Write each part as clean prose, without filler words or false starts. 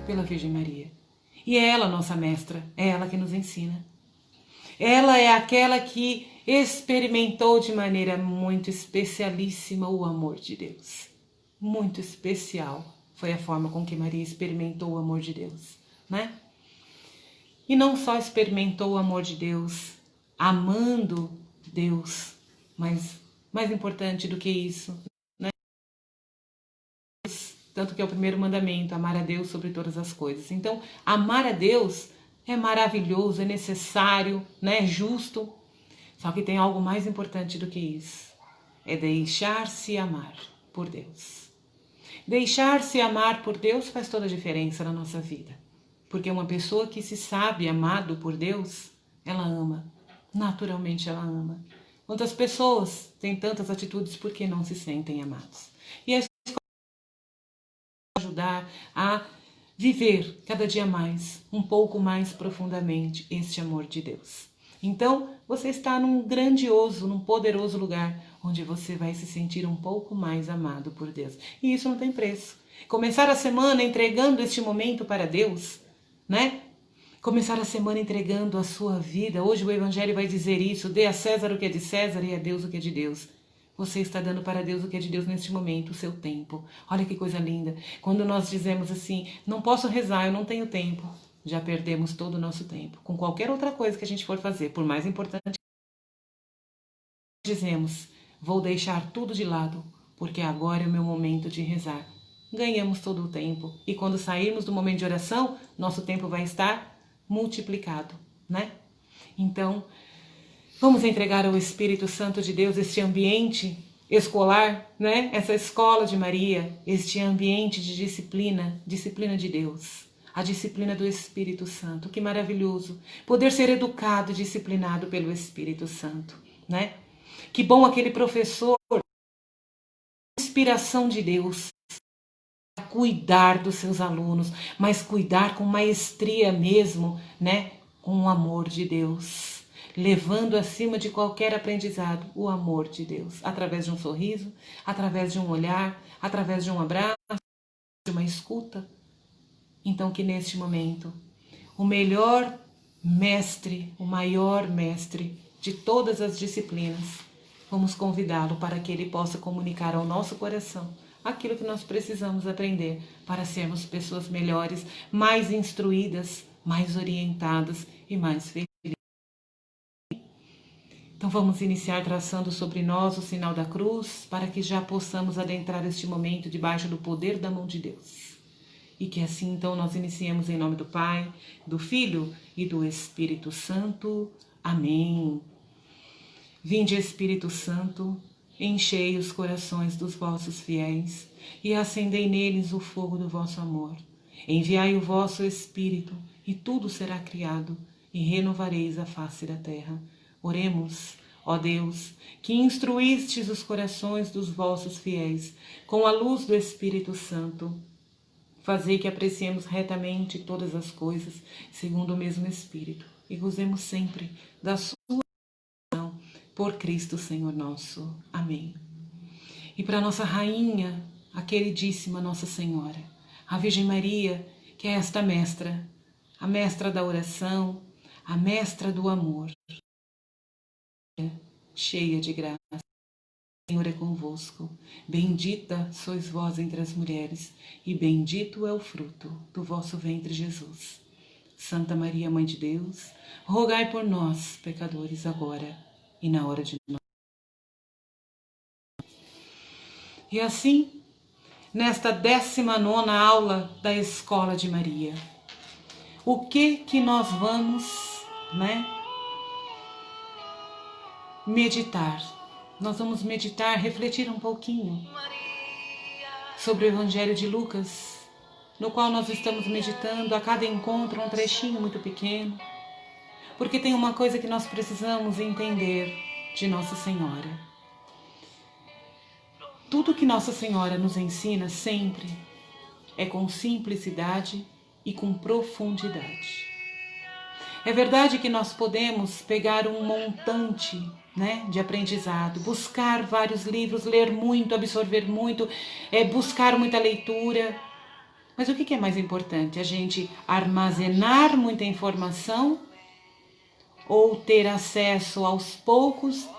pela Virgem Maria. E é ela nossa mestra, é ela que nos ensina. Ela é aquela que experimentou de maneira muito especialíssima o amor de Deus. Muito especial foi a forma com que Maria experimentou o amor de Deus, né? E não só experimentou o amor de Deus, amando Deus, mas mais importante do que isso, né? Tanto que é o primeiro mandamento, amar a Deus sobre todas as coisas. Então, amar a Deus é maravilhoso, é necessário, né? É justo. Só que tem algo mais importante do que isso. É deixar-se amar por Deus. Deixar-se amar por Deus faz toda a diferença na nossa vida. Porque uma pessoa que se sabe amado por Deus, ela ama. Naturalmente ela ama. Quantas pessoas têm tantas atitudes porque não se sentem amados? E a escola ajudar a viver cada dia mais, um pouco mais profundamente este amor de Deus. Então, você está num grandioso, num poderoso lugar, onde você vai se sentir um pouco mais amado por Deus. E isso não tem preço. Começar a semana entregando este momento para Deus, né? Começar a semana entregando a sua vida. Hoje o Evangelho vai dizer isso: dê a César o que é de César e a Deus o que é de Deus. Você está dando para Deus o que é de Deus neste momento, o seu tempo. Olha que coisa linda. Quando nós dizemos assim, não posso rezar, eu não tenho tempo, já perdemos todo o nosso tempo. Com qualquer outra coisa que a gente for fazer, por mais importante, dizemos, vou deixar tudo de lado, porque agora é o meu momento de rezar. Ganhamos todo o tempo. E quando sairmos do momento de oração, nosso tempo vai estar multiplicado, né? Então, vamos entregar ao Espírito Santo de Deus este ambiente escolar, né? Essa escola de Maria, este ambiente de disciplina, disciplina de Deus, a disciplina do Espírito Santo. Que maravilhoso poder ser educado e disciplinado pelo Espírito Santo, né? Que bom aquele professor, inspiração de Deus, cuidar dos seus alunos, mas cuidar com maestria mesmo, né? Com o amor de Deus, levando acima de qualquer aprendizado o amor de Deus, através de um sorriso, através de um olhar, através de um abraço, de uma escuta. Então que neste momento, o melhor mestre, o maior mestre de todas as disciplinas, vamos convidá-lo para que ele possa comunicar ao nosso coração aquilo que nós precisamos aprender para sermos pessoas melhores, mais instruídas, mais orientadas e mais felizes. Então vamos iniciar traçando sobre nós o sinal da cruz, para que já possamos adentrar este momento debaixo do poder da mão de Deus. E que assim então nós iniciemos em nome do Pai, do Filho e do Espírito Santo. Amém. Vinde, Espírito Santo, enchei os corações dos vossos fiéis e acendei neles o fogo do vosso amor. Enviai o vosso Espírito e tudo será criado e renovareis a face da terra. Oremos, ó Deus, que instruístes os corações dos vossos fiéis com a luz do Espírito Santo. Fazei que apreciemos retamente todas as coisas segundo o mesmo Espírito e gozemos sempre da sua por Cristo Senhor nosso. Amém. E para nossa rainha, a queridíssima Nossa Senhora, a Virgem Maria, que é esta mestra, a mestra da oração, a mestra do amor, cheia de graça, o Senhor é convosco. Bendita sois vós entre as mulheres, e bendito é o fruto do vosso ventre, Jesus. Santa Maria, Mãe de Deus, rogai por nós, pecadores, agora e na hora de morrer. E assim, nesta 19ª aula da Escola de Maria, o que nós vamos, meditar? Nós vamos meditar, refletir um pouquinho sobre o Evangelho de Lucas, no qual nós estamos meditando a cada encontro um trechinho muito pequeno, porque tem uma coisa que nós precisamos entender de Nossa Senhora. Tudo que Nossa Senhora nos ensina sempre é com simplicidade e com profundidade. É verdade que nós podemos pegar um montante, de aprendizado, buscar vários livros, ler muito, absorver muito, buscar muita leitura, Mas o que é mais importante? A gente armazenar muita informação ou ter acesso aos poucos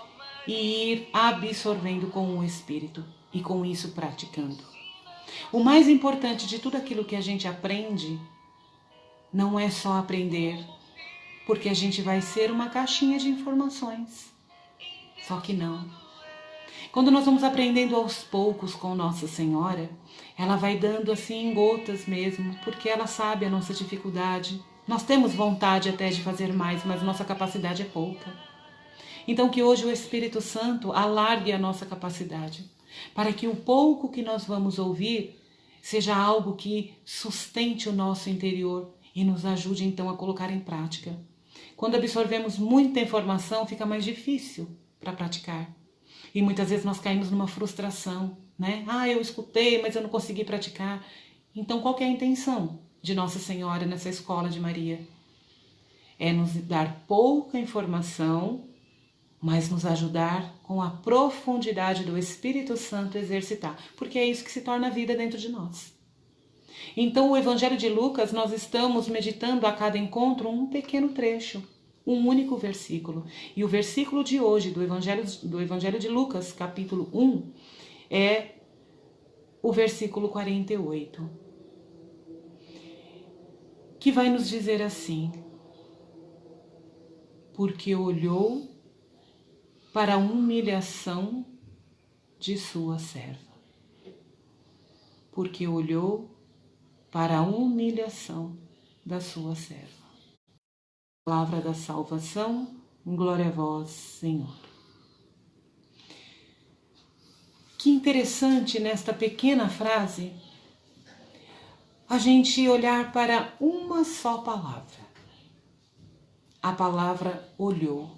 e ir absorvendo com o Espírito e com isso praticando? O mais importante de tudo aquilo que a gente aprende não é só aprender, porque a gente vai ser uma caixinha de informações. Só que não. Quando nós vamos aprendendo aos poucos com Nossa Senhora, ela vai dando assim em gotas mesmo, porque ela sabe a nossa dificuldade. Nós temos vontade até de fazer mais, mas nossa capacidade é pouca. Então que hoje o Espírito Santo alargue a nossa capacidade, para que o pouco que nós vamos ouvir seja algo que sustente o nosso interior e nos ajude então a colocar em prática. Quando absorvemos muita informação, fica mais difícil para praticar. E muitas vezes nós caímos numa frustração, né? Eu escutei, mas eu não consegui praticar. Então, qual que é a intenção de Nossa Senhora nessa escola de Maria? É nos dar pouca informação, mas nos ajudar com a profundidade do Espírito Santo exercitar, porque é isso que se torna a vida dentro de nós. Então, o Evangelho de Lucas, nós estamos meditando a cada encontro um pequeno trecho, um único versículo. E o versículo de hoje do Evangelho de Lucas, capítulo 1, é o versículo 48, que vai nos dizer assim: porque olhou para a humilhação de sua serva. Porque olhou para a humilhação da sua serva. Palavra da salvação, glória a vós, Senhor. Que interessante nesta pequena frase a gente olhar para uma só palavra. A palavra olhou.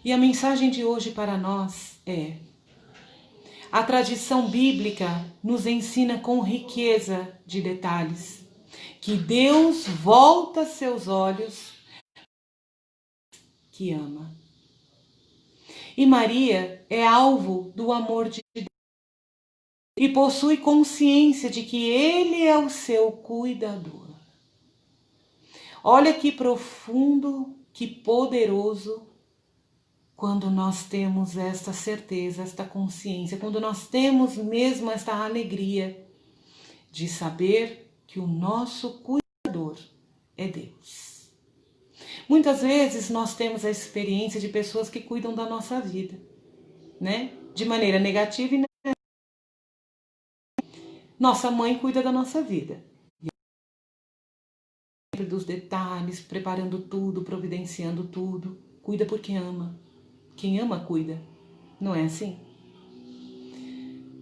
E a mensagem de hoje para nós é: a tradição bíblica nos ensina com riqueza de detalhes que Deus volta seus olhos que ama. E Maria é alvo do amor de Deus e possui consciência de que Ele é o seu cuidador. Olha que profundo, que poderoso quando nós temos esta certeza, esta consciência, quando nós temos mesmo esta alegria de saber que o nosso cuidador é Deus. Muitas vezes nós temos a experiência de pessoas que cuidam da nossa vida, né? De maneira negativa e negativa. Nossa mãe cuida da nossa vida. Sempre dos detalhes, preparando tudo, providenciando tudo. Cuida porque ama. Quem ama, cuida. Não é assim?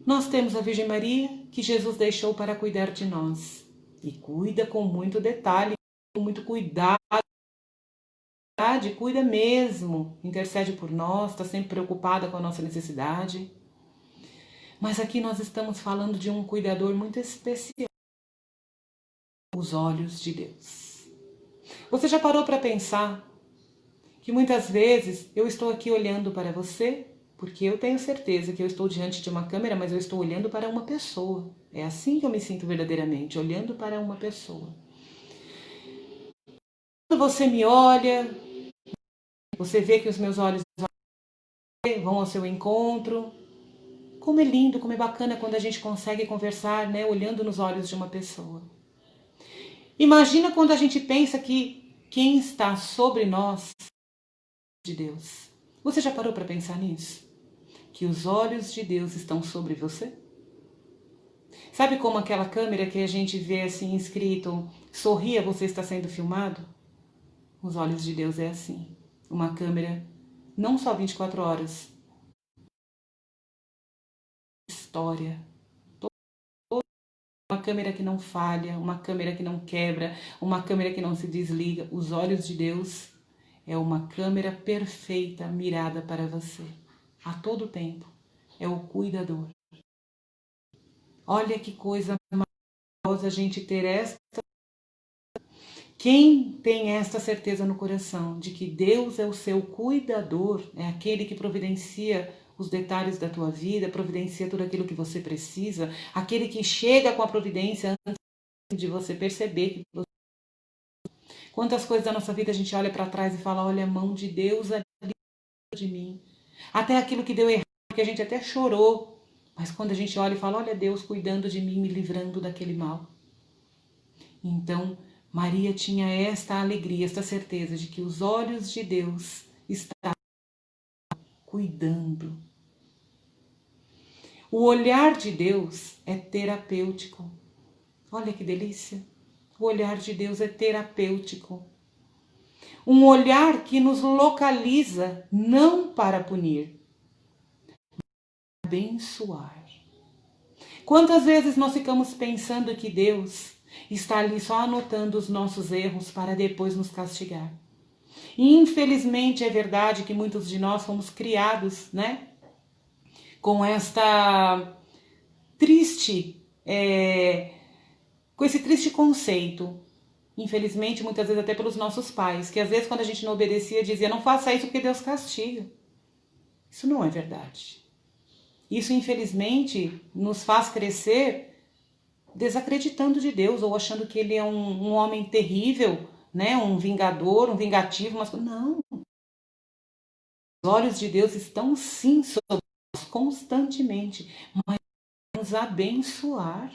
Nós temos a Virgem Maria, que Jesus deixou para cuidar de nós. E cuida com muito detalhe, com muito cuidado. Cuida mesmo, intercede por nós, está sempre preocupada com a nossa necessidade. Mas aqui nós estamos falando de um cuidador muito especial. Os olhos de Deus. Você já parou para pensar que muitas vezes eu estou aqui olhando para você, porque eu tenho certeza que eu estou diante de uma câmera, mas eu estou olhando para uma pessoa. É assim que eu me sinto verdadeiramente, olhando para uma pessoa. Quando você me olha, você vê que os meus olhos vão ao seu encontro. Como é lindo, como é bacana quando a gente consegue conversar, né, olhando nos olhos de uma pessoa. Imagina quando a gente pensa que quem está sobre nós é de Deus. Você já parou para pensar nisso? Que os olhos de Deus estão sobre você? Sabe como aquela câmera que a gente vê assim escrito: sorria, você está sendo filmado? Os olhos de Deus é assim. Uma câmera não só 24 horas. História. Uma câmera que não falha, uma câmera que não quebra, uma câmera que não se desliga. Os olhos de Deus é uma câmera perfeita mirada para você. A todo tempo. É o cuidador. Olha que coisa maravilhosa a gente ter esta. Quem tem esta certeza no coração de que Deus é o seu cuidador, é aquele que providencia os detalhes da tua vida, providencia tudo aquilo que você precisa, aquele que chega com a providência antes de você perceber que você... Quantas coisas da nossa vida a gente olha para trás e fala, olha a mão de Deus ali de mim. Até aquilo que deu errado, que a gente até chorou, mas quando a gente olha e fala, olha Deus cuidando de mim, me livrando daquele mal. Então, Maria tinha esta alegria, esta certeza de que os olhos de Deus estavam cuidando. O olhar de Deus é terapêutico. Olha que delícia. O olhar de Deus é terapêutico. Um olhar que nos localiza não para punir, para abençoar. Quantas vezes nós ficamos pensando que Deus está ali só anotando os nossos erros para depois nos castigar? E infelizmente é verdade que muitos de nós fomos criados, né, com esta triste, com esse triste conceito. Infelizmente, muitas vezes até pelos nossos pais, que às vezes quando a gente não obedecia, dizia, não faça isso porque Deus castiga. Isso não é verdade. Isso, infelizmente, nos faz crescer desacreditando de Deus ou achando que Ele é um homem terrível, né? Um vingador, um vingativo, mas não. Os olhos de Deus estão sim sobre nós constantemente, mas nos abençoar.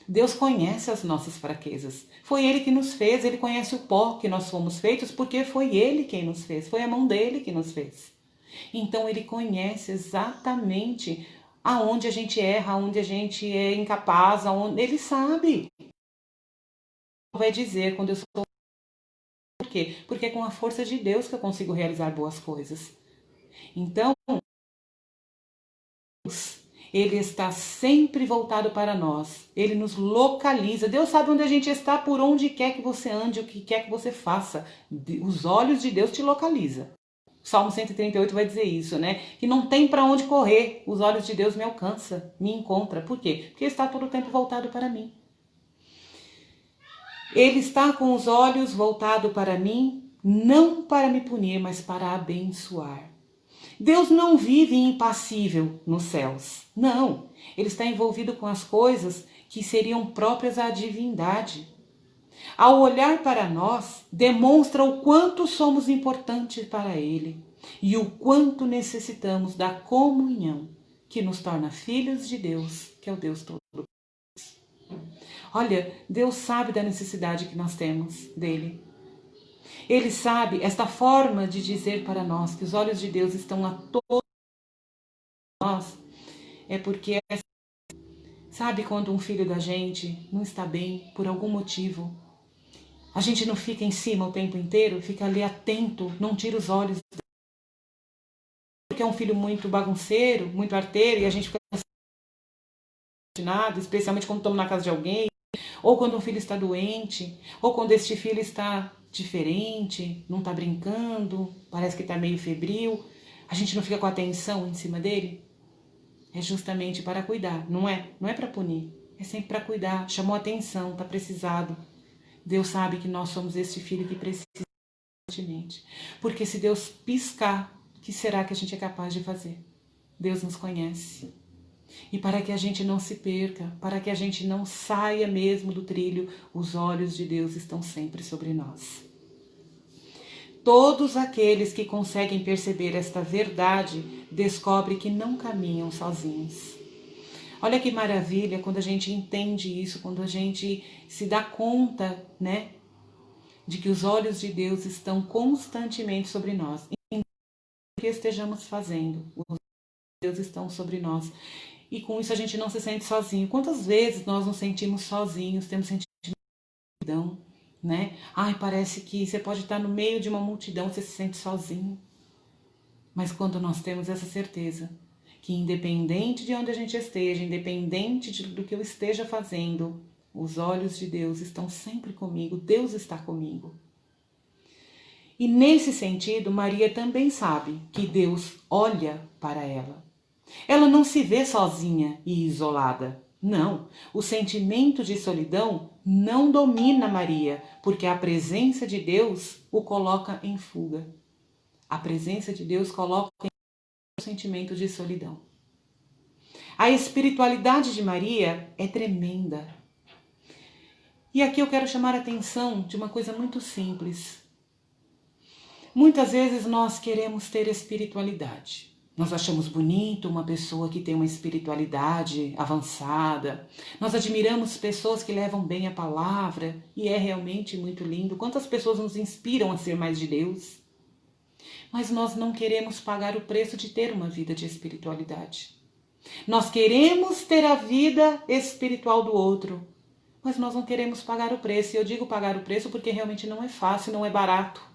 Deus conhece as nossas fraquezas. Foi Ele que nos fez, Ele conhece o pó que nós fomos feitos, porque foi Ele quem nos fez, foi a mão dele que nos fez. Então Ele conhece exatamente aonde a gente erra, aonde a gente é incapaz, aonde... Ele sabe. Vai dizer quando eu sou... Por quê? Porque é com a força de Deus que eu consigo realizar boas coisas. Então, Ele está sempre voltado para nós. Ele nos localiza. Deus sabe onde a gente está, por onde quer que você ande, o que quer que você faça. Os olhos de Deus te localizam. O Salmo 138 vai dizer isso, né? Que não tem para onde correr. Os olhos de Deus me alcançam, me encontram. Por quê? Porque está todo o tempo voltado para mim. Ele está com os olhos voltados para mim, não para me punir, mas para abençoar. Deus não vive impassível nos céus. Não. Ele está envolvido com as coisas que seriam próprias à divindade. Ao olhar para nós, demonstra o quanto somos importantes para Ele e o quanto necessitamos da comunhão que nos torna filhos de Deus, que é o Deus Todo-Poderoso. Olha, Deus sabe da necessidade que nós temos dele. Ele sabe esta forma de dizer para nós que os olhos de Deus estão a todos nós. É porque, sabe quando um filho da gente não está bem por algum motivo? A gente não fica em cima o tempo inteiro, fica ali atento, não tira os olhos. Porque é um filho muito bagunceiro, muito arteiro, e a gente fica nada, especialmente quando estamos na casa de alguém, ou quando um filho está doente, ou quando este filho está diferente, não está brincando, parece que está meio febril. A gente não fica com atenção em cima dele? É justamente para cuidar, não é? Não é para punir, é sempre para cuidar. Chamou atenção, está precisado. Deus sabe que nós somos esse filho que precisa urgentemente. Porque se Deus piscar, o que será que a gente é capaz de fazer? Deus nos conhece. E para que a gente não se perca, para que a gente não saia mesmo do trilho, os olhos de Deus estão sempre sobre nós. Todos aqueles que conseguem perceber esta verdade descobrem que não caminham sozinhos. Olha que maravilha quando a gente entende isso, quando a gente se dá conta, né, de que os olhos de Deus estão constantemente sobre nós. E o que estejamos fazendo, os olhos de Deus estão sobre nós. E com isso a gente não se sente sozinho. Quantas vezes nós nos sentimos sozinhos, temos sentido solidão, né? Ai, parece que você pode estar no meio de uma multidão, você se sente sozinho. Mas quando nós temos essa certeza, que independente de onde a gente esteja, independente do que eu esteja fazendo, os olhos de Deus estão sempre comigo, Deus está comigo. E nesse sentido, Maria também sabe que Deus olha para ela. Ela não se vê sozinha e isolada. Não, o sentimento de solidão não domina Maria, porque a presença de Deus o coloca em fuga. A presença de Deus coloca em sentimento de solidão. A espiritualidade de Maria é tremenda. E aqui eu quero chamar a atenção de uma coisa muito simples. Muitas vezes nós queremos ter espiritualidade. Nós achamos bonito uma pessoa que tem uma espiritualidade avançada. Nós admiramos pessoas que levam bem a palavra e é realmente muito lindo. Quantas pessoas nos inspiram a ser mais de Deus? Mas nós não queremos pagar o preço de ter uma vida de espiritualidade. Nós queremos ter a vida espiritual do outro, mas nós não queremos pagar o preço. E eu digo pagar o preço porque realmente não é fácil, não é barato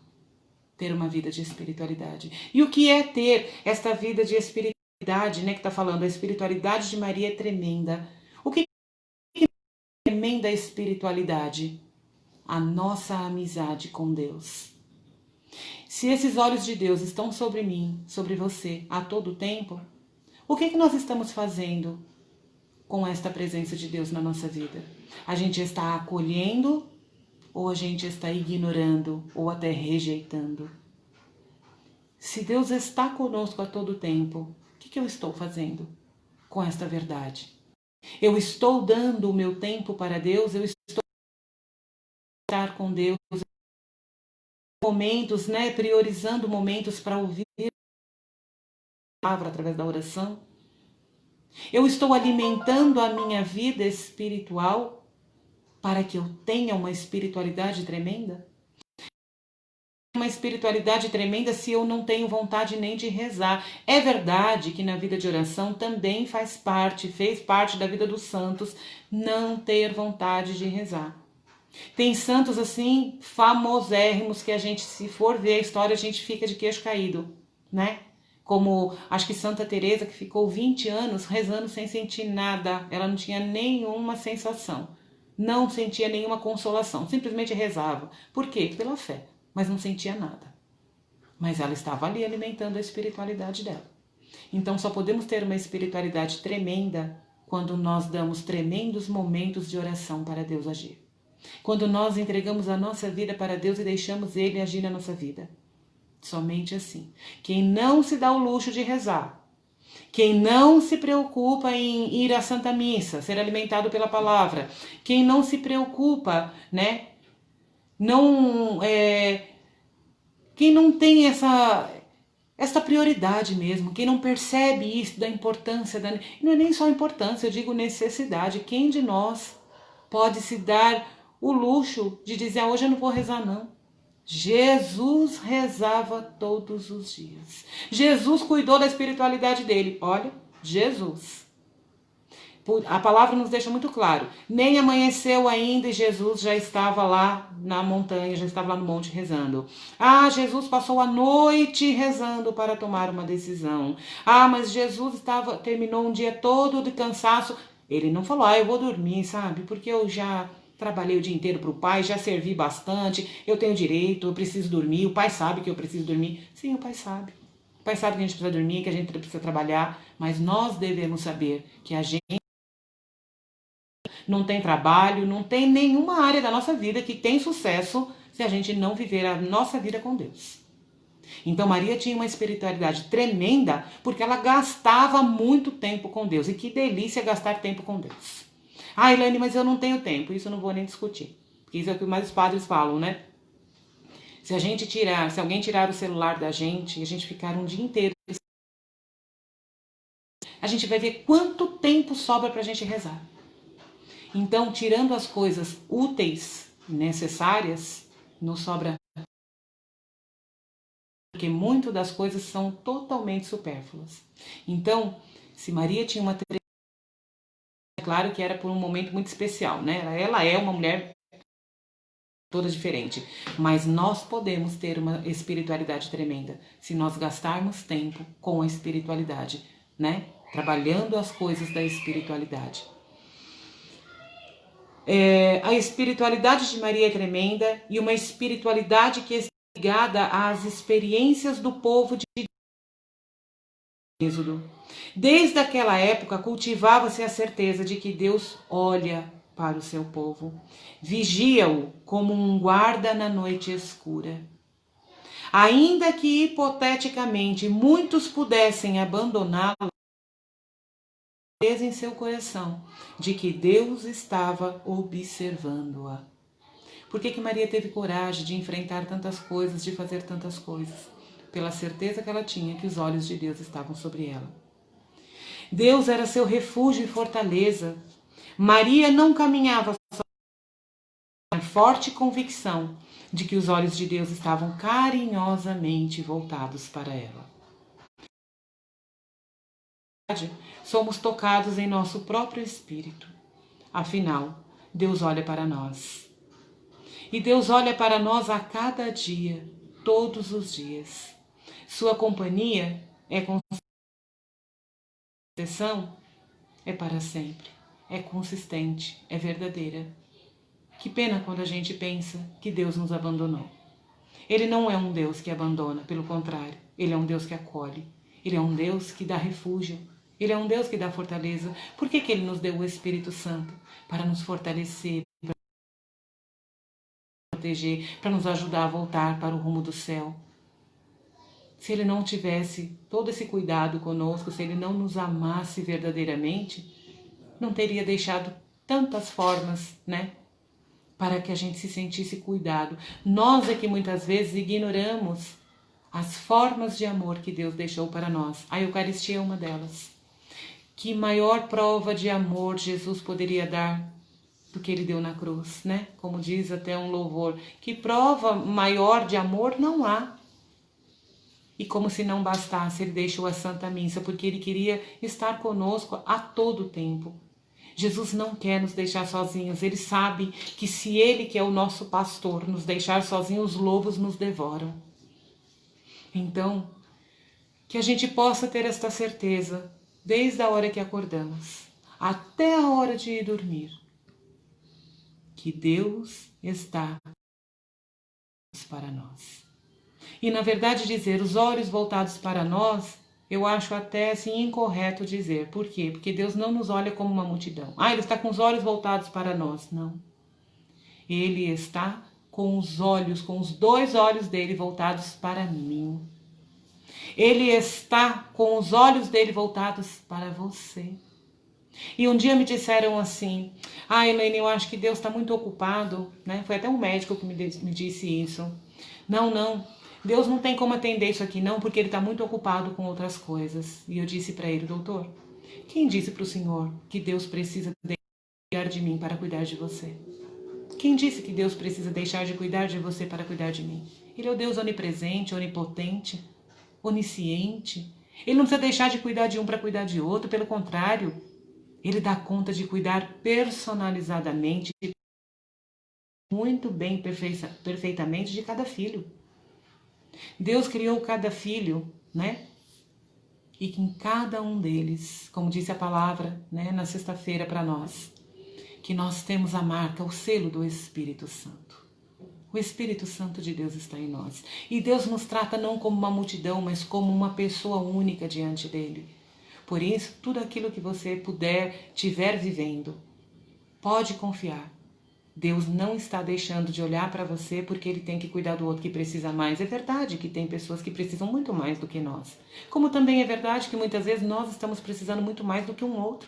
ter uma vida de espiritualidade. E o que é ter esta vida de espiritualidade, né, que está falando? A espiritualidade de Maria é tremenda. O que é tremenda espiritualidade? A nossa amizade com Deus. Se esses olhos de Deus estão sobre mim, sobre você, a todo tempo, o que nós estamos fazendo com esta presença de Deus na nossa vida? A gente está acolhendo ou a gente está ignorando ou até rejeitando? Se Deus está conosco a todo tempo, o que eu estou fazendo com esta verdade? Eu estou dando o meu tempo para Deus? Eu estou estar com Deus? Momentos, né? Priorizando momentos para ouvir a palavra através da oração? Eu estou alimentando a minha vida espiritual para que eu tenha uma espiritualidade tremenda? Uma espiritualidade tremenda se eu não tenho vontade nem de rezar. É verdade que na vida de oração também fez parte da vida dos santos não ter vontade de rezar. Tem santos assim famosérrimos que a gente, se for ver a história, a gente fica de queixo caído, né? Como, acho que Santa Teresa, que ficou 20 anos rezando sem sentir nada. Ela não tinha nenhuma sensação. Não sentia nenhuma consolação. Simplesmente rezava. Por quê? Pela fé. Mas não sentia nada. Mas ela estava ali alimentando a espiritualidade dela. Então só podemos ter uma espiritualidade tremenda quando nós damos tremendos momentos de oração para Deus agir. Quando nós entregamos a nossa vida para Deus e deixamos Ele agir na nossa vida. Somente assim. Quem não se dá o luxo de rezar, quem não se preocupa em ir à Santa Missa, ser alimentado pela palavra, quem não se preocupa, né? Quem não tem essa prioridade mesmo, quem não percebe isso, da importância, não é nem só importância, eu digo necessidade. Quem de nós pode se dar o luxo de dizer, hoje eu não vou rezar não? Jesus rezava todos os dias. Jesus cuidou da espiritualidade dele. Olha, Jesus. A palavra nos deixa muito claro. Nem amanheceu ainda e Jesus já estava lá na montanha, já estava lá no monte rezando. Ah, Jesus passou a noite rezando para tomar uma decisão. Ah, mas Jesus terminou um dia todo de cansaço. Ele não falou, eu vou dormir, sabe? Porque eu já trabalhei o dia inteiro para o pai, já servi bastante, eu tenho direito, eu preciso dormir, o pai sabe que eu preciso dormir. Sim, o pai sabe. O pai sabe que a gente precisa dormir, que a gente precisa trabalhar, mas nós devemos saber que a gente não tem trabalho, não tem nenhuma área da nossa vida que tem sucesso se a gente não viver a nossa vida com Deus. Então Maria tinha uma espiritualidade tremenda porque ela gastava muito tempo com Deus. E que delícia gastar tempo com Deus. Ah, Elaine, mas eu não tenho tempo. Isso eu não vou nem discutir. Porque isso é o que mais os padres falam, né? Se alguém tirar o celular da gente e a gente ficar um dia inteiro, a gente vai ver quanto tempo sobra pra gente rezar. Então, tirando as coisas úteis, necessárias, não sobra. Porque muitas das coisas são totalmente supérfluas. Então, se Maria tinha uma é claro que era por um momento muito especial, né? Ela é uma mulher toda diferente, mas nós podemos ter uma espiritualidade tremenda se nós gastarmos tempo com a espiritualidade, né? Trabalhando as coisas da espiritualidade. A espiritualidade de Maria é tremenda e uma espiritualidade que é ligada às experiências do povo de Êxodo. Desde aquela época cultivava-se a certeza de que Deus olha para o seu povo, vigia-o como um guarda na noite escura. Ainda que hipoteticamente muitos pudessem abandoná-la, em seu coração de que Deus estava observando-a. Por que Maria teve coragem de enfrentar tantas coisas, de fazer tantas coisas? Pela certeza que ela tinha que os olhos de Deus estavam sobre ela. Deus era seu refúgio e fortaleza. Maria não caminhava só, com forte convicção de que os olhos de Deus estavam carinhosamente voltados para ela. Somos tocados em nosso próprio espírito. Afinal, Deus olha para nós. E Deus olha para nós a cada dia, todos os dias. Sua companhia é proteção é para sempre, é consistente, é verdadeira. Que pena quando a gente pensa que Deus nos abandonou. Ele não é um Deus que abandona, pelo contrário, Ele é um Deus que acolhe, Ele é um Deus que dá refúgio, Ele é um Deus que dá fortaleza. Por que Ele nos deu o Espírito Santo? Para nos fortalecer, para nos proteger, para nos ajudar a voltar para o rumo do céu. Se Ele não tivesse todo esse cuidado conosco, se Ele não nos amasse verdadeiramente, não teria deixado tantas formas, né? Para que a gente se sentisse cuidado. Nós é que muitas vezes ignoramos as formas de amor que Deus deixou para nós. A Eucaristia é uma delas. Que maior prova de amor Jesus poderia dar do que Ele deu na cruz, né? Como diz até um louvor, que prova maior de amor não há. E como se não bastasse, Ele deixou a Santa Missa, porque Ele queria estar conosco a todo tempo. Jesus não quer nos deixar sozinhos. Ele sabe que se Ele, que é o nosso pastor, nos deixar sozinhos, os lobos nos devoram. Então, que a gente possa ter esta certeza, desde a hora que acordamos, até a hora de ir dormir, que Deus está para nós. E na verdade dizer os olhos voltados para nós, eu acho até assim incorreto dizer. Por quê? Porque Deus não nos olha como uma multidão. Ele está com os olhos voltados para nós. Não. Ele está com os olhos, com os dois olhos dele voltados para mim. Ele está com os olhos dele voltados para você. E um dia me disseram assim, Elaine, eu acho que Deus está muito ocupado, né? Foi até um médico que me disse isso. Não, Deus não tem como atender isso aqui não, porque Ele está muito ocupado com outras coisas. E eu disse para ele, doutor, quem disse para o senhor que Deus precisa cuidar de mim para cuidar de você? Quem disse que Deus precisa deixar de cuidar de você para cuidar de mim? Ele é o Deus onipresente, onipotente, onisciente. Ele não precisa deixar de cuidar de um para cuidar de outro, pelo contrário, Ele dá conta de cuidar personalizadamente, muito bem, perfeitamente de cada filho. Deus criou cada filho, né? E que em cada um deles, como disse a palavra, né, na sexta-feira para nós, que nós temos a marca, o selo do Espírito Santo. O Espírito Santo de Deus está em nós. E Deus nos trata não como uma multidão, mas como uma pessoa única diante dele. Por isso, tudo aquilo que você tiver vivendo, pode confiar. Deus não está deixando de olhar para você porque Ele tem que cuidar do outro que precisa mais. É verdade que tem pessoas que precisam muito mais do que nós. Como também é verdade que muitas vezes nós estamos precisando muito mais do que um outro.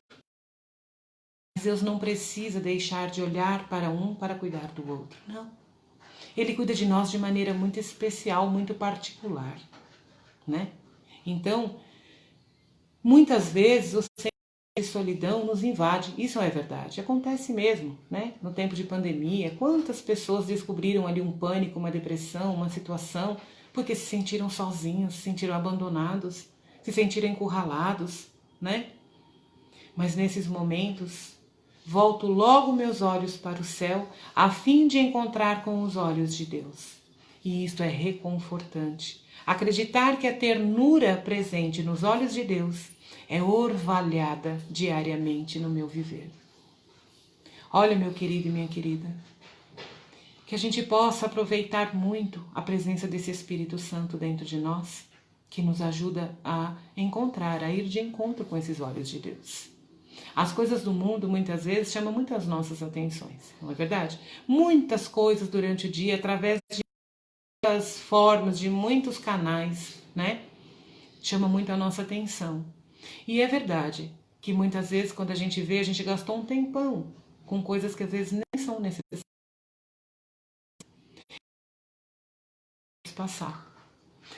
Mas Deus não precisa deixar de olhar para um para cuidar do outro. Não. Ele cuida de nós de maneira muito especial, muito particular, né? Então, muitas vezes o sentimento de solidão nos invade. Isso é verdade. Acontece mesmo, né? No tempo de pandemia, quantas pessoas descobriram ali um pânico, uma depressão, uma situação, porque se sentiram sozinhos, se sentiram abandonados, se sentiram encurralados, né? Mas nesses momentos, volto logo meus olhos para o céu, a fim de encontrar com os olhos de Deus. E isto é reconfortante. Acreditar que a ternura presente nos olhos de Deus é orvalhada diariamente no meu viver. Olha, meu querido e minha querida, que a gente possa aproveitar muito a presença desse Espírito Santo dentro de nós, que nos ajuda a encontrar, a ir de encontro com esses olhos de Deus. As coisas do mundo muitas vezes chamam muito as nossas atenções, não é verdade? Muitas coisas durante o dia, através de muitas formas, de muitos canais, né? Chama muito a nossa atenção. E é verdade que muitas vezes, quando a gente vê, a gente gastou um tempão com coisas que às vezes nem são necessárias passar.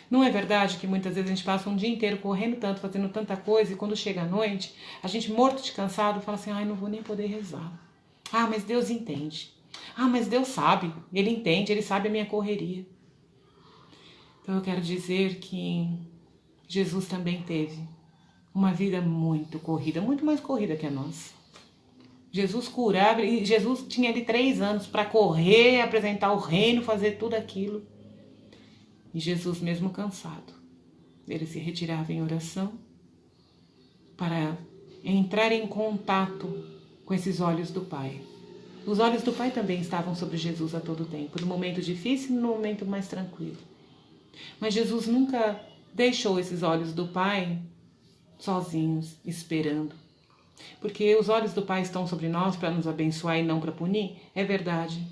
Não é verdade que muitas vezes a gente passa um dia inteiro correndo tanto, fazendo tanta coisa, e quando chega a noite, a gente morto de cansado fala assim, ai, não vou nem poder rezar. Ah, mas Deus entende. Ah, mas Deus sabe, Ele entende, Ele sabe a minha correria. Então eu quero dizer que Jesus também teve uma vida muito corrida, muito mais corrida que a nossa. Jesus curava, e Jesus tinha ali 3 anos para correr, apresentar o reino, fazer tudo aquilo. E Jesus, mesmo cansado, ele se retirava em oração para entrar em contato com esses olhos do Pai. Os olhos do Pai também estavam sobre Jesus a todo tempo, no momento difícil e no momento mais tranquilo. Mas Jesus nunca deixou esses olhos do Pai sozinhos, esperando. Porque os olhos do Pai estão sobre nós para nos abençoar e não para punir, é verdade.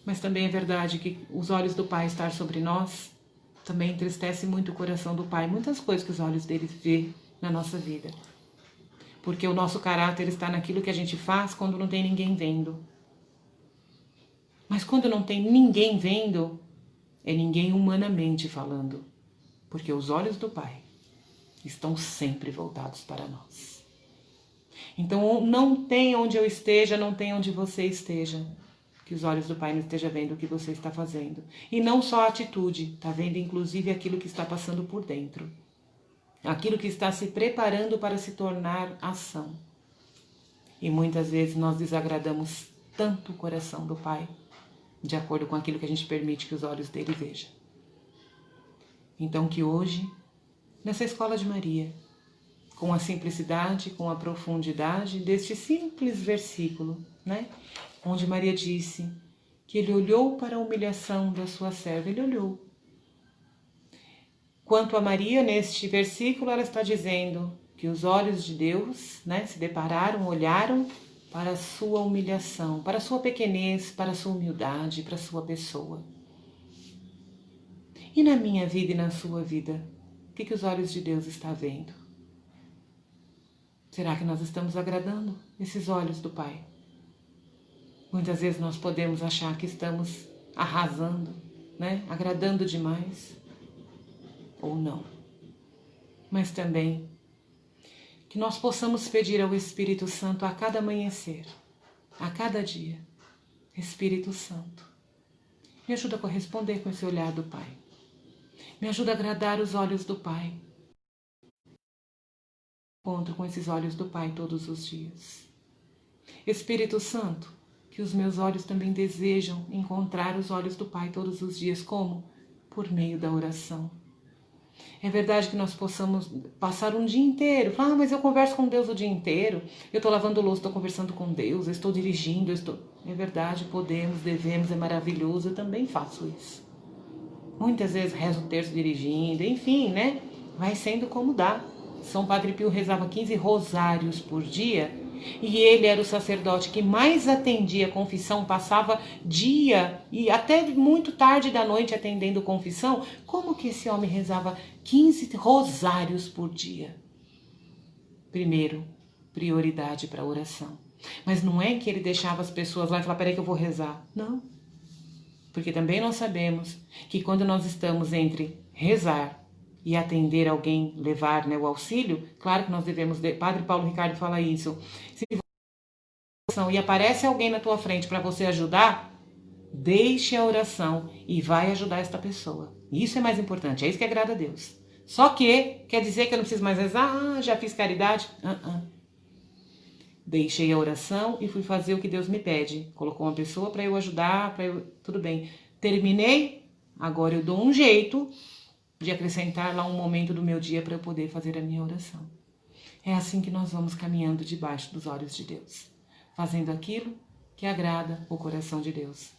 Mas também é verdade que os olhos do Pai estar sobre nós também entristece muito o coração do Pai. Muitas coisas que os olhos dele vê na nossa vida. Porque o nosso caráter está naquilo que a gente faz quando não tem ninguém vendo. Mas quando não tem ninguém vendo, é ninguém humanamente falando. Porque os olhos do Pai estão sempre voltados para nós. Então não tem onde eu esteja, não tem onde você esteja, que os olhos do Pai não estejam vendo o que você está fazendo. E não só a atitude, está vendo inclusive aquilo que está passando por dentro. Aquilo que está se preparando para se tornar ação. E muitas vezes nós desagradamos tanto o coração do Pai, de acordo com aquilo que a gente permite que os olhos dele vejam. Então que hoje, nessa Escola de Maria, com a simplicidade, com a profundidade deste simples versículo, né? Onde Maria disse que ele olhou para a humilhação da sua serva, ele olhou. Quanto a Maria, neste versículo, ela está dizendo que os olhos de Deus, né, se depararam, olharam para a sua humilhação, para a sua pequenez, para a sua humildade, para a sua pessoa. E na minha vida e na sua vida, o que os olhos de Deus estão vendo? Será que nós estamos agradando esses olhos do Pai? Muitas vezes nós podemos achar que estamos arrasando, né? Agradando demais, ou não. Mas também que nós possamos pedir ao Espírito Santo a cada amanhecer, a cada dia, Espírito Santo, me ajuda a corresponder com esse olhar do Pai. Me ajuda a agradar os olhos do Pai. Encontro com esses olhos do Pai todos os dias. Espírito Santo, que os meus olhos também desejam encontrar os olhos do Pai todos os dias. Como? Por meio da oração. É verdade que nós possamos passar um dia inteiro. Ah, mas eu converso com Deus o dia inteiro. Eu estou lavando louça, estou conversando com Deus, eu estou dirigindo, É verdade, podemos, devemos, é maravilhoso. Eu também faço isso. Muitas vezes rezo o terço dirigindo, enfim, né? Vai sendo como dá. São Padre Pio rezava 15 rosários por dia e ele era o sacerdote que mais atendia a confissão, passava dia e até muito tarde da noite atendendo confissão. Como que esse homem rezava 15 rosários por dia? Primeiro, prioridade para a oração. Mas não é que ele deixava as pessoas lá e falava, peraí que eu vou rezar. Não. Porque também nós sabemos que quando nós estamos entre rezar e atender alguém, levar, né, o auxílio, claro que nós devemos... Padre Paulo Ricardo fala isso. Se você e aparece alguém na tua frente para você ajudar, deixe a oração e vai ajudar esta pessoa. Isso é mais importante, é isso que agrada a Deus. Só que, quer dizer que eu não preciso mais rezar? Já fiz caridade? Deixei a oração e fui fazer o que Deus me pede. Colocou uma pessoa para eu ajudar, tudo bem. Terminei, agora eu dou um jeito de acrescentar lá um momento do meu dia para eu poder fazer a minha oração. É assim que nós vamos caminhando debaixo dos olhos de Deus, fazendo aquilo que agrada o coração de Deus.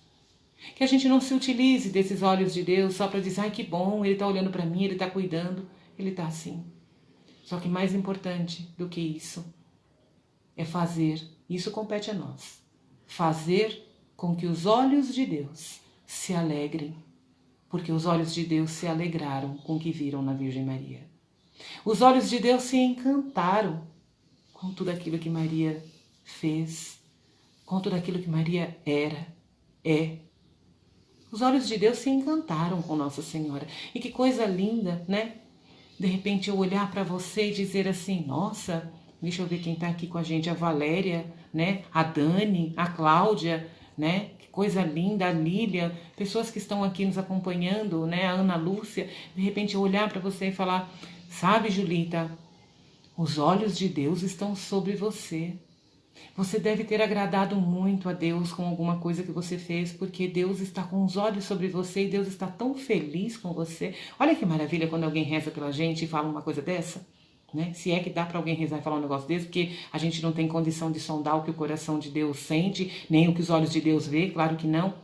Que a gente não se utilize desses olhos de Deus só para dizer, ai que bom, Ele está olhando para mim, Ele está cuidando. Ele está assim. Só que mais importante do que isso é fazer, isso compete a nós, fazer com que os olhos de Deus se alegrem porque os olhos de Deus se alegraram com o que viram na Virgem Maria. Os olhos de Deus se encantaram com tudo aquilo que Maria fez, com tudo aquilo que Maria era, é. Os olhos de Deus se encantaram com Nossa Senhora. E que coisa linda, né? De repente eu olhar para você e dizer assim, nossa, deixa eu ver quem está aqui com a gente, a Valéria, né? A Dani, a Cláudia, né? Que coisa linda, a Lília, pessoas que estão aqui nos acompanhando, né? A Ana Lúcia, de repente eu olhar para você e falar, sabe, Julita, os olhos de Deus estão sobre você. Você deve ter agradado muito a Deus com alguma coisa que você fez, porque Deus está com os olhos sobre você e Deus está tão feliz com você. Olha que maravilha quando alguém reza pela gente e fala uma coisa dessa, né? Se é que dá para alguém rezar e falar um negócio desse, porque a gente não tem condição de sondar o que o coração de Deus sente, nem o que os olhos de Deus vê, claro que não.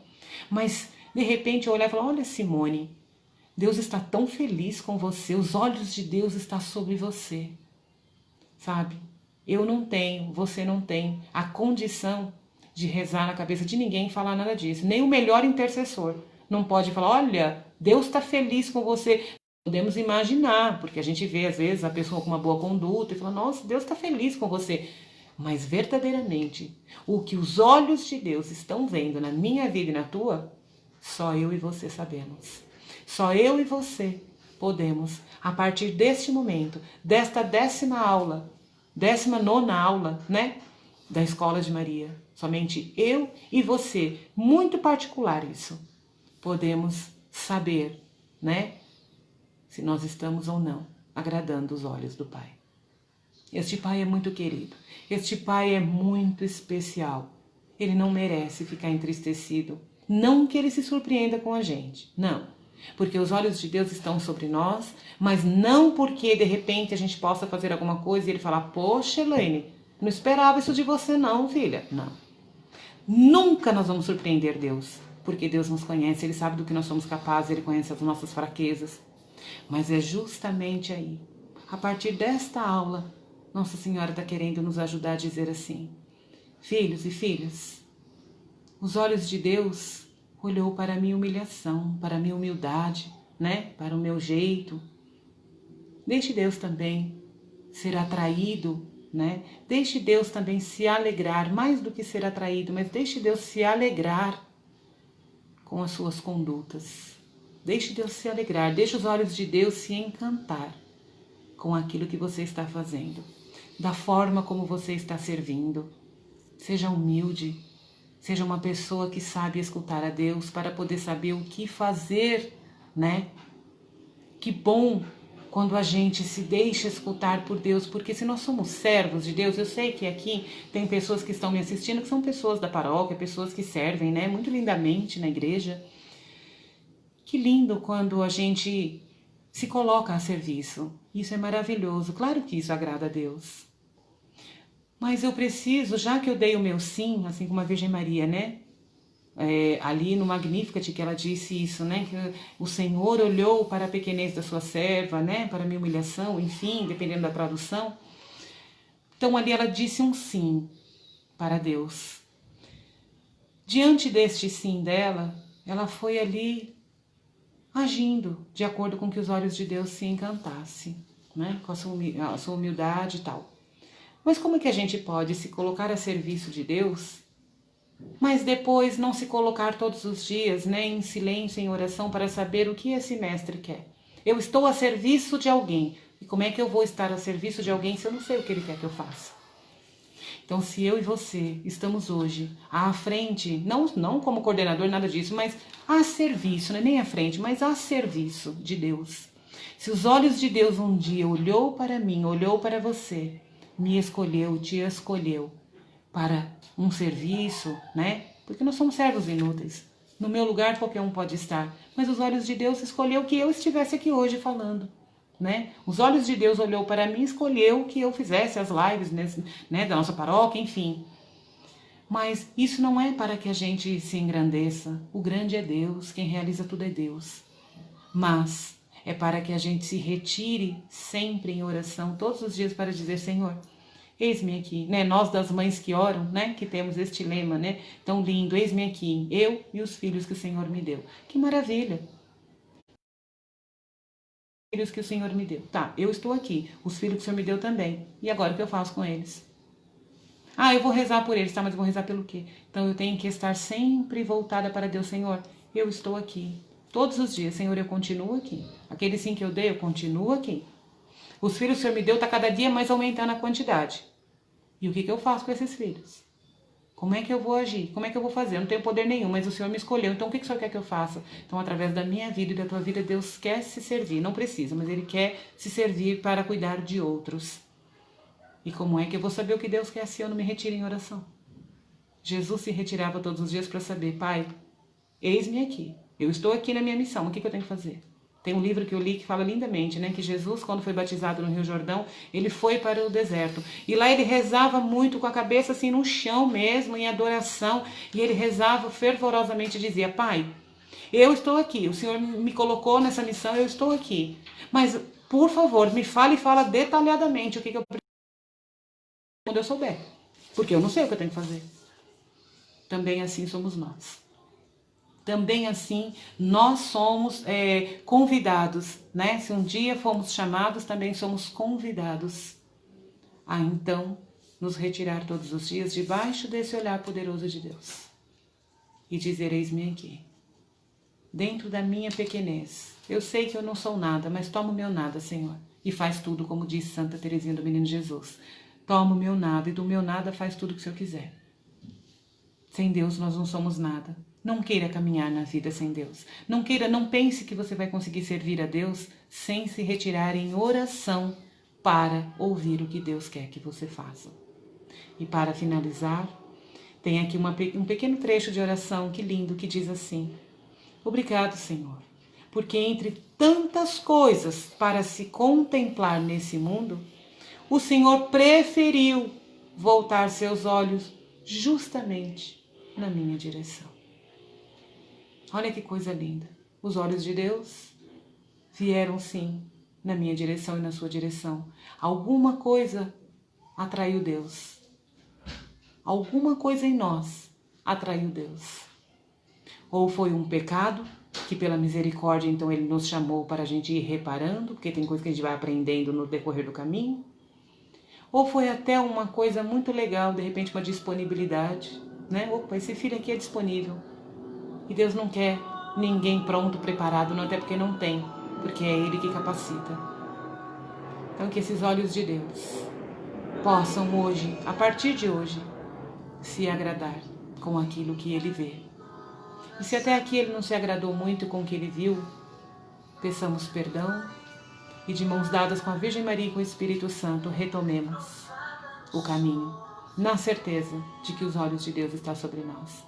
Mas, de repente, eu olhar e falar, olha, Simone, Deus está tão feliz com você, os olhos de Deus estão sobre você, sabe? Eu não tenho, você não tem a condição de rezar na cabeça de ninguém e falar nada disso. Nem o melhor intercessor não pode falar, olha, Deus está feliz com você. Podemos imaginar, porque a gente vê às vezes a pessoa com uma boa conduta e fala, nossa, Deus está feliz com você. Mas verdadeiramente, o que os olhos de Deus estão vendo na minha vida e na tua, só eu e você sabemos. Só eu e você podemos, a partir deste momento, desta 10ª aula, 19ª aula, né, da Escola de Maria, somente eu e você, muito particular isso, podemos saber, né, se nós estamos ou não agradando os olhos do Pai. Este Pai é muito querido, este Pai é muito especial, ele não merece ficar entristecido, não que ele se surpreenda com a gente, não. Porque os olhos de Deus estão sobre nós, mas não porque de repente a gente possa fazer alguma coisa e ele falar, poxa, Elaine, não esperava isso de você não, filha. Não. Nunca nós vamos surpreender Deus, porque Deus nos conhece, ele sabe do que nós somos capazes, ele conhece as nossas fraquezas. Mas é justamente aí, a partir desta aula, Nossa Senhora está querendo nos ajudar a dizer assim, filhos e filhas, os olhos de Deus olhou para a minha humilhação, para a minha humildade, né? Para o meu jeito. Deixe Deus também ser atraído, né? Deixe Deus também se alegrar, mais do que ser atraído, mas deixe Deus se alegrar com as suas condutas. Deixe Deus se alegrar, deixe os olhos de Deus se encantar com aquilo que você está fazendo, da forma como você está servindo. Seja humilde. Seja uma pessoa que sabe escutar a Deus para poder saber o que fazer, né? Que bom quando a gente se deixa escutar por Deus, porque se nós somos servos de Deus, eu sei que aqui tem pessoas que estão me assistindo, que são pessoas da paróquia, pessoas que servem, né? Muito lindamente na igreja. Que lindo quando a gente se coloca a serviço. Isso é maravilhoso. Claro que isso agrada a Deus. Mas eu preciso, já que eu dei o meu sim, assim como a Virgem Maria, né? Ali no Magnificat que ela disse isso, né? Que o Senhor olhou para a pequenez da sua serva, né? Para a minha humilhação, enfim, dependendo da tradução. Então ali ela disse um sim para Deus. Diante deste sim dela, ela foi ali agindo de acordo com que os olhos de Deus se encantassem, né? Com a sua humildade e tal. Mas como é que a gente pode se colocar a serviço de Deus, mas depois não se colocar todos os dias, né, em silêncio, em oração, para saber o que esse mestre quer? Eu estou a serviço de alguém. E como é que eu vou estar a serviço de alguém se eu não sei o que ele quer que eu faça? Então, se eu e você estamos hoje à frente, não como coordenador, nada disso, mas a serviço, não é nem à frente, mas a serviço de Deus. Se os olhos de Deus um dia olhou para mim, olhou para você, me escolheu, te escolheu para um serviço, né? Porque nós somos servos inúteis. No meu lugar qualquer um pode estar, mas os olhos de Deus escolheu que eu estivesse aqui hoje falando, né? Os olhos de Deus olhou para mim e escolheu que eu fizesse as lives, né, da nossa paróquia, enfim. Mas isso não é para que a gente se engrandeça. O grande é Deus, quem realiza tudo é Deus. Mas é para que a gente se retire sempre em oração, todos os dias, para dizer, Senhor, eis-me aqui, né? Nós das mães que oram, né? Que temos este lema, né? Tão lindo, eis-me aqui, eu e os filhos que o Senhor me deu. Que maravilha! filhos que o Senhor me deu. Tá, eu estou aqui, os filhos que o Senhor me deu também. E agora o que eu faço com eles? Ah, eu vou rezar por eles, tá, mas eu vou rezar pelo quê? Então eu tenho que estar sempre voltada para Deus. Senhor, eu estou aqui. Todos os dias, Senhor, eu continuo aqui. Aquele sim que eu dei, eu continuo aqui. Os filhos que o Senhor me deu, tá cada dia mais aumentando a quantidade. E o que eu faço com esses filhos? Como é que eu vou agir? Como é que eu vou fazer? Eu não tenho poder nenhum, mas o Senhor me escolheu. Então o que o Senhor quer que eu faça? Então através da minha vida e da tua vida, Deus quer se servir. Não precisa, mas Ele quer se servir para cuidar de outros. E como é que eu vou saber o que Deus quer se eu não me retiro em oração? Jesus se retirava todos os dias para saber, Pai, eis-me aqui. Eu estou aqui na minha missão. O que eu tenho que fazer? Tem um livro que eu li que fala lindamente, né? Que Jesus, quando foi batizado no Rio Jordão, ele foi para o deserto. E lá ele rezava muito, com a cabeça assim no chão mesmo, em adoração. E ele rezava fervorosamente e dizia, Pai, eu estou aqui. O Senhor me colocou nessa missão, eu estou aqui. Mas, por favor, me fale e fala detalhadamente o que eu preciso quando eu souber. Porque eu não sei o que eu tenho que fazer. Também assim somos nós. Também assim, nós somos convidados, né? Se um dia fomos chamados, também somos convidados a então nos retirar todos os dias debaixo desse olhar poderoso de Deus. E dizer, eis-me aqui, dentro da minha pequenez. Eu sei que eu não sou nada, mas toma o meu nada, Senhor. E faz tudo, como diz Santa Teresinha do Menino Jesus. Toma o meu nada e do meu nada faz tudo o que o Senhor quiser. Sem Deus nós não somos nada. Não queira caminhar na vida sem Deus. Não pense que você vai conseguir servir a Deus sem se retirar em oração para ouvir o que Deus quer que você faça. E para finalizar, tem aqui um pequeno trecho de oração, que lindo, que diz assim: obrigado, Senhor, porque entre tantas coisas para se contemplar nesse mundo, o Senhor preferiu voltar seus olhos justamente na minha direção. Olha que coisa linda. Os olhos de Deus vieram sim na minha direção e na sua direção. Alguma coisa atraiu Deus. Alguma coisa em nós atraiu Deus. Ou foi um pecado, que pela misericórdia então Ele nos chamou para a gente ir reparando, porque tem coisa que a gente vai aprendendo no decorrer do caminho. Ou foi até uma coisa muito legal, de repente uma disponibilidade, né? Opa, esse filho aqui é disponível. E Deus não quer ninguém pronto, preparado, não, até porque não tem, porque é Ele que capacita. Então que esses olhos de Deus possam hoje, a partir de hoje, se agradar com aquilo que Ele vê. E se até aqui Ele não se agradou muito com o que Ele viu, peçamos perdão e de mãos dadas com a Virgem Maria e com o Espírito Santo, retomemos o caminho, na certeza de que os olhos de Deus estão sobre nós.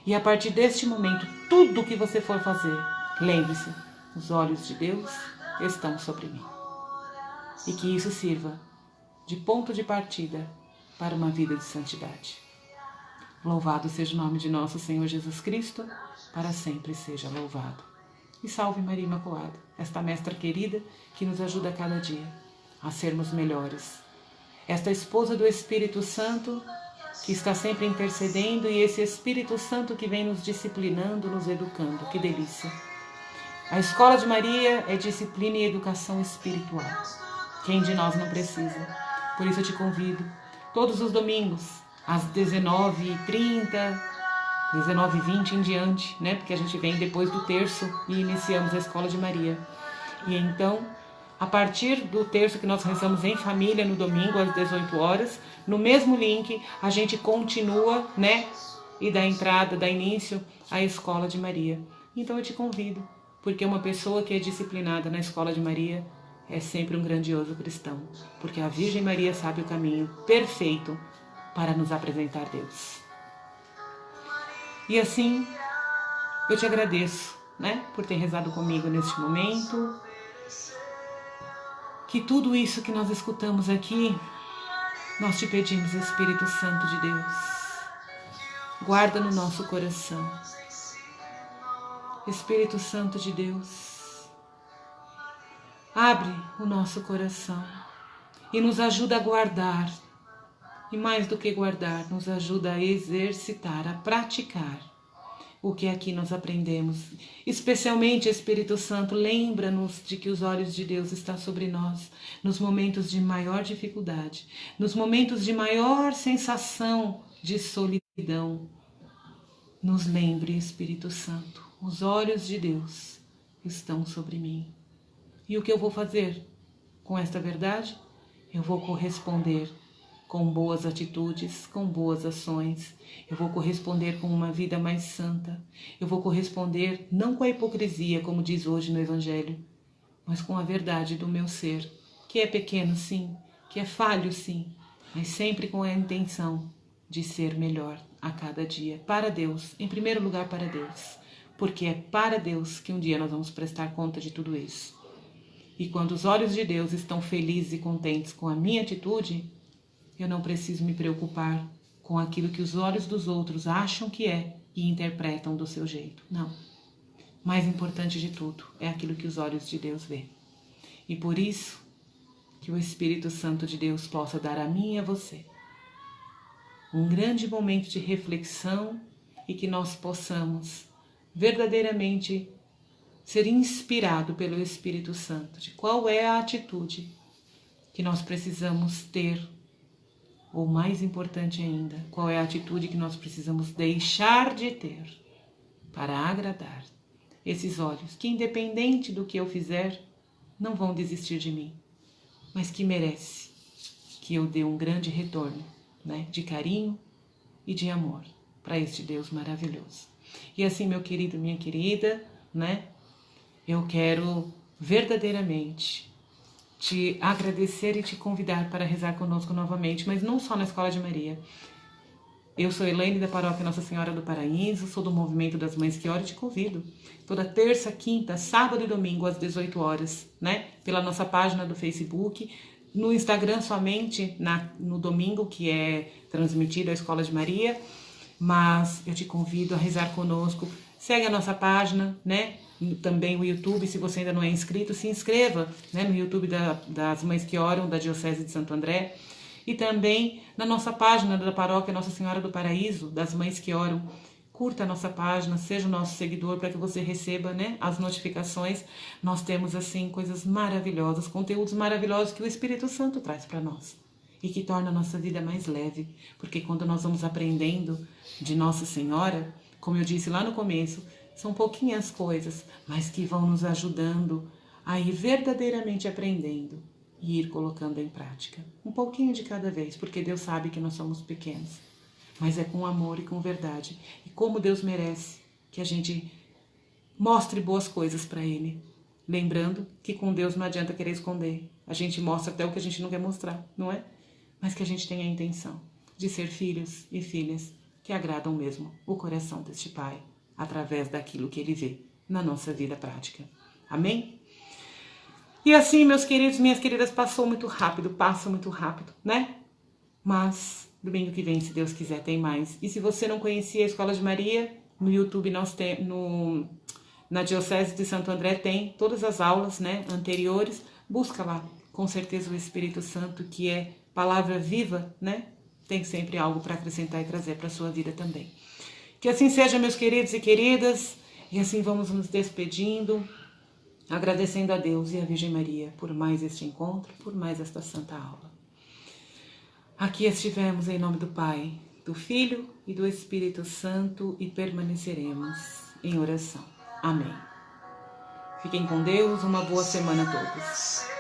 E a partir deste momento, tudo o que você for fazer, lembre-se, os olhos de Deus estão sobre mim. E que isso sirva de ponto de partida para uma vida de santidade. Louvado seja o nome de nosso Senhor Jesus Cristo, para sempre seja louvado. E salve Maria Imaculada, esta mestra querida que nos ajuda a cada dia a sermos melhores. Esta esposa do Espírito Santo que está sempre intercedendo e esse Espírito Santo que vem nos disciplinando, nos educando. Que delícia! A Escola de Maria é disciplina e educação espiritual. Quem de nós não precisa? Por isso eu te convido, todos os domingos, às 19h30, 19h20 em diante, né? Porque a gente vem depois do terço e iniciamos a Escola de Maria. E então, a partir do terço que nós rezamos em família no domingo às 18 horas, no mesmo link a gente continua, né? E dá entrada, dá início à Escola de Maria. Então eu te convido, porque uma pessoa que é disciplinada na Escola de Maria é sempre um grandioso cristão, porque a Virgem Maria sabe o caminho perfeito para nos apresentar Deus. E assim, eu te agradeço, né, por ter rezado comigo neste momento. Que tudo isso que nós escutamos aqui, nós te pedimos, Espírito Santo de Deus, guarda no nosso coração. Espírito Santo de Deus, abre o nosso coração e nos ajuda a guardar. E mais do que guardar, nos ajuda a exercitar, a praticar o que aqui nós aprendemos. Especialmente, Espírito Santo, lembra-nos de que os olhos de Deus estão sobre nós nos momentos de maior dificuldade, nos momentos de maior sensação de solidão. Nos lembre, Espírito Santo, os olhos de Deus estão sobre mim. E o que eu vou fazer com esta verdade? Eu vou corresponder com boas atitudes, com boas ações. Eu vou corresponder com uma vida mais santa. Eu vou corresponder não com a hipocrisia, como diz hoje no Evangelho, mas com a verdade do meu ser, que é pequeno sim, que é falho sim, mas sempre com a intenção de ser melhor a cada dia, para Deus, em primeiro lugar para Deus, porque é para Deus que um dia nós vamos prestar conta de tudo isso. E quando os olhos de Deus estão felizes e contentes com a minha atitude, eu não preciso me preocupar com aquilo que os olhos dos outros acham que é e interpretam do seu jeito. Não. Mais importante de tudo é aquilo que os olhos de Deus vê. E por isso que o Espírito Santo de Deus possa dar a mim e a você um grande momento de reflexão e que nós possamos verdadeiramente ser inspirado pelo Espírito Santo de qual é a atitude que nós precisamos ter, ou mais importante ainda, qual é a atitude que nós precisamos deixar de ter para agradar esses olhos que, independente do que eu fizer, não vão desistir de mim, mas que merece que eu dê um grande retorno, de carinho e de amor para este Deus maravilhoso. E assim, meu querido, minha querida, eu quero verdadeiramente te agradecer e te convidar para rezar conosco novamente, mas não só na Escola de Maria. Eu sou Elaine da Paróquia Nossa Senhora do Paraíso, sou do Movimento das Mães que Oram e te convido toda terça, quinta, sábado e domingo às 18 horas, pela nossa página do Facebook, no Instagram somente no domingo, que é transmitido a Escola de Maria, mas eu te convido a rezar conosco. Segue a nossa página, também o YouTube, se você ainda não é inscrito, se inscreva no YouTube das Mães que Oram, da Diocese de Santo André, e também na nossa página da Paróquia Nossa Senhora do Paraíso, das Mães que Oram. Curta a nossa página, seja o nosso seguidor para que você receba as notificações. Nós temos assim coisas maravilhosas, conteúdos maravilhosos que o Espírito Santo traz para nós e que torna a nossa vida mais leve, porque quando nós vamos aprendendo de Nossa Senhora, como eu disse lá no começo, são pouquinhas coisas, mas que vão nos ajudando a ir verdadeiramente aprendendo e ir colocando em prática. Um pouquinho de cada vez, porque Deus sabe que nós somos pequenos, mas é com amor e com verdade. E como Deus merece que a gente mostre boas coisas para Ele. Lembrando que com Deus não adianta querer esconder. A gente mostra até o que a gente não quer mostrar, não é? Mas que a gente tenha a intenção de ser filhos e filhas que agradam mesmo o coração deste Pai, através daquilo que Ele vê na nossa vida prática. Amém? E assim, meus queridos, minhas queridas, passa muito rápido, Mas domingo que vem, se Deus quiser, tem mais. E se você não conhecia a Escola de Maria, no YouTube nós temos, na Diocese de Santo André tem todas as aulas anteriores. Busca lá, com certeza o Espírito Santo, que é palavra viva, tem sempre algo para acrescentar e trazer para a sua vida também. Que assim seja, meus queridos e queridas, e assim vamos nos despedindo, agradecendo a Deus e a Virgem Maria por mais este encontro, por mais esta santa aula. Aqui estivemos em nome do Pai, do Filho e do Espírito Santo e permaneceremos em oração. Amém. Fiquem com Deus, uma boa semana a todos.